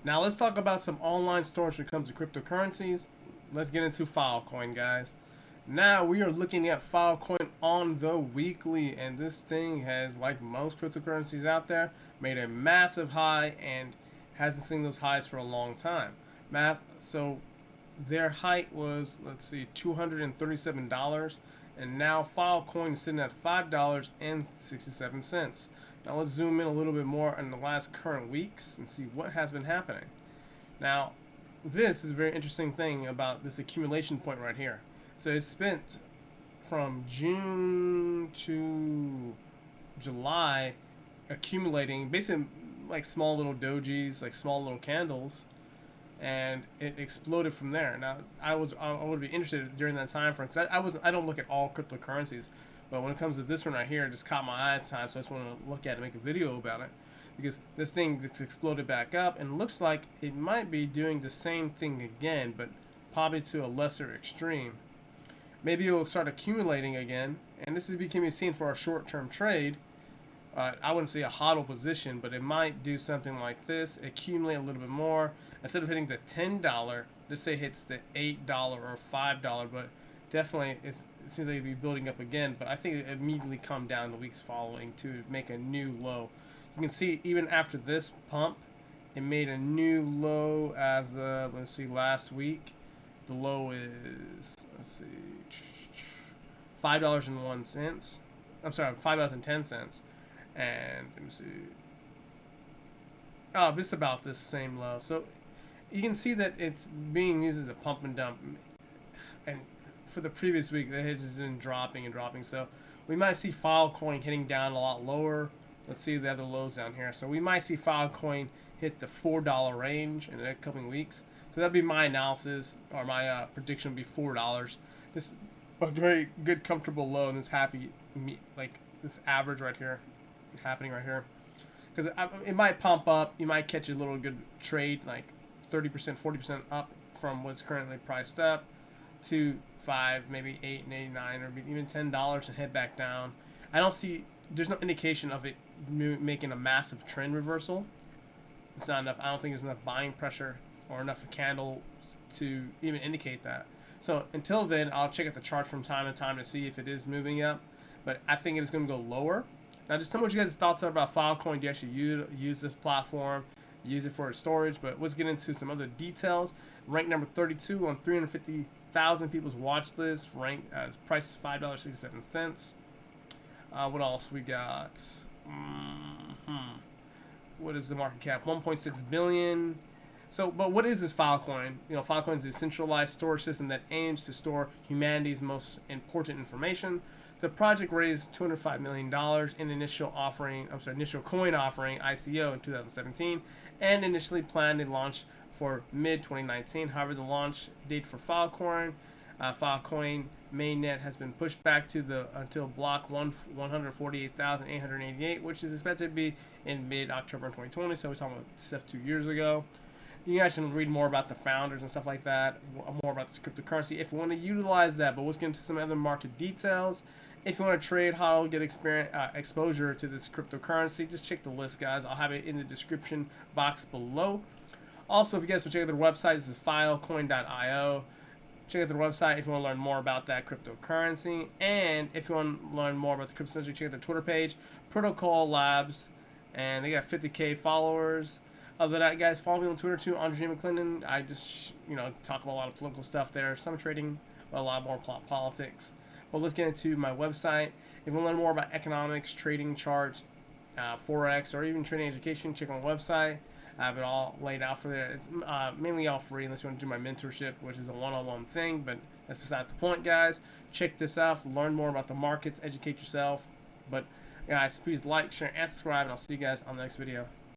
Now let's talk about some online storage when it comes to cryptocurrencies. Let's get into Filecoin, guys. Now we are looking at Filecoin on the weekly, and this thing has, like most cryptocurrencies out there, made a massive high and hasn't seen those highs for a long time. So their height was, let's see, $237, and now Filecoin is sitting at $5.67. Now let's zoom in a little bit more in the last current weeks and see what has been happening. Now, this is a very interesting thing about this accumulation point right here. So it's spent from June to July accumulating basically like small little dojis, like small little candles, and it exploded from there. Now I would be interested during that time frame because I don't look at all cryptocurrencies, but when it comes to this one right here, it just caught my eye at the time, so I just want to look at it and make a video about it because this thing just exploded back up and looks like it might be doing the same thing again, but probably to a lesser extreme. Maybe it will start accumulating again, and this is becoming seen for a short-term trade. I wouldn't say a hodl position, but it might do something like this, accumulate a little bit more. Instead of hitting the $10, let's say it hits the $8 or $5, but definitely it seems like it'd be building up again. But I think it immediately come down the weeks following to make a new low. You can see even after this pump, it made a new low as of, let's see, last week. The low is, let's see, $5.01. I'm sorry, $5.10. And let me see. Oh, just about this same low. So you can see that it's being used as a pump and dump. And for the previous week, it has been dropping and dropping. So we might see Filecoin hitting down a lot lower. Let's see the other lows down here. So we might see Filecoin hit the $4 range in the next couple weeks. So that'd be my analysis, or my prediction would be $4. This a very good, comfortable low, and this like this average right here, happening right here, because it might pump up. You might catch a little good trade, like 30%, 40% up from what's currently priced up to 5, maybe 8 and 89, or even $10, and head back down. I don't see. There's no indication of it making a massive trend reversal. It's not enough. I don't think there's enough buying pressure or enough candle to even indicate that. So until then, I'll check out the chart from time to time to see if it is moving up. But I think it is going to go lower. Now, just tell me what you guys' thoughts are about Filecoin. Do you actually use this platform, use it for storage? But let's get into some other details. Rank number 32 on 350,000 people's watch list. Rank as price is $5.67. What else we got? What is the market cap? 1.6 billion. So, but what is this Filecoin? You know, Filecoin is a decentralized storage system that aims to store humanity's most important information. The project raised $205 million in initial coin offering (ICO) in 2017, and initially planned a launch for mid-2019. However, the launch date for Filecoin mainnet has been pushed back to until block 148,888, which is expected to be in mid-October 2020. So we're talking about stuff 2 years ago. You guys can read more about the founders and stuff like that, more about this cryptocurrency if you want to utilize that. But let's get into some other market details. If you want to trade hodl, get exposure to this cryptocurrency, just check the list, guys. I'll have it in the description box below. Also, if you guys want to check out their website, this is filecoin.io. Check out their website if you want to learn more about that cryptocurrency. And if you want to learn more about the cryptocurrency, check out their Twitter page, Protocol Labs. And they got 50K followers. Other than that, guys, follow me on Twitter too, Andre McClendon. I just, talk about a lot of political stuff there. Some trading, but a lot more politics. But let's get into my website. If you want to learn more about economics, trading charts, Forex, or even trading education, check my website. I have it all laid out for there. It's mainly all free unless you want to do my mentorship, which is a one-on-one thing, but that's beside the point, guys. Check this out. Learn more about the markets. Educate yourself. But, guys, please like, share, and subscribe, and I'll see you guys on the next video.